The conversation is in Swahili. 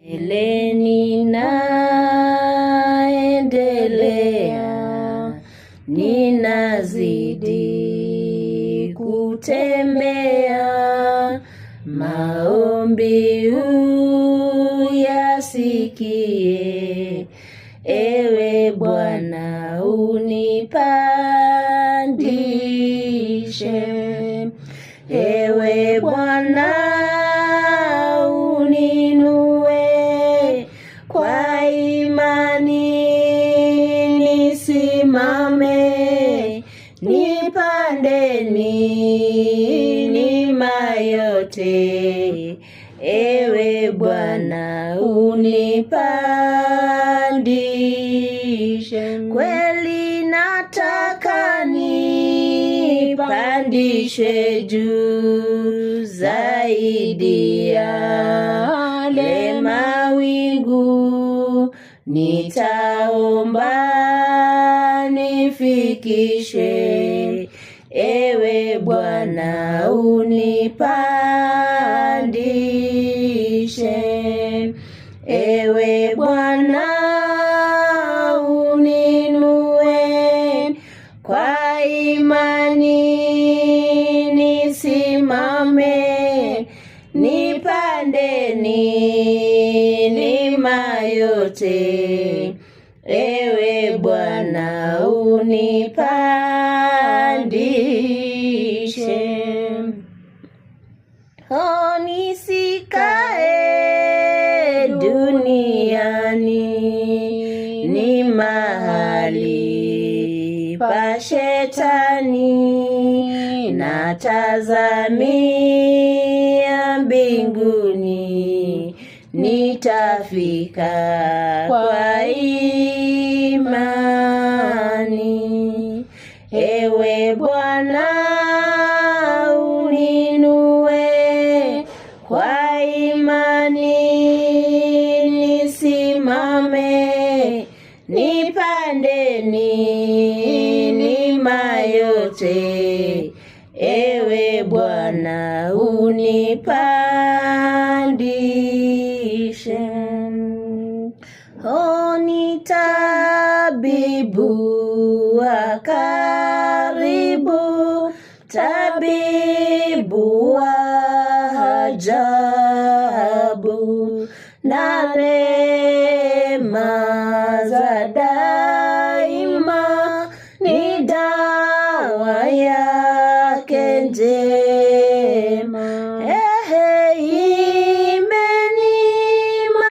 Mbele ninaendelea, ninazidi kutembea, maombi uyasikie, ewe Bwana unipandishe, ewe Bwana uninue, kwa imani nisimame, nipande milima yote, ewe Bwana unipandishe. Kweli nataka nipandishwe juu zaidi yale mawingu, nitaomba nifikishe, ewe Bwana unipandishe, ewe Bwana uninue, kwa imani nisimame, nipande milima yote, ewe Bwana unipandishe. Nisikae duniani, ni mahali pa shetani, natazamia mbinguni, nitafika kwa imani, ewe Bwana uninue, kwa imani nisimame, nipande milima yote, ewe Bwana unipandishe. Ni tabibu wa karibu, tabibu wa ajabu, na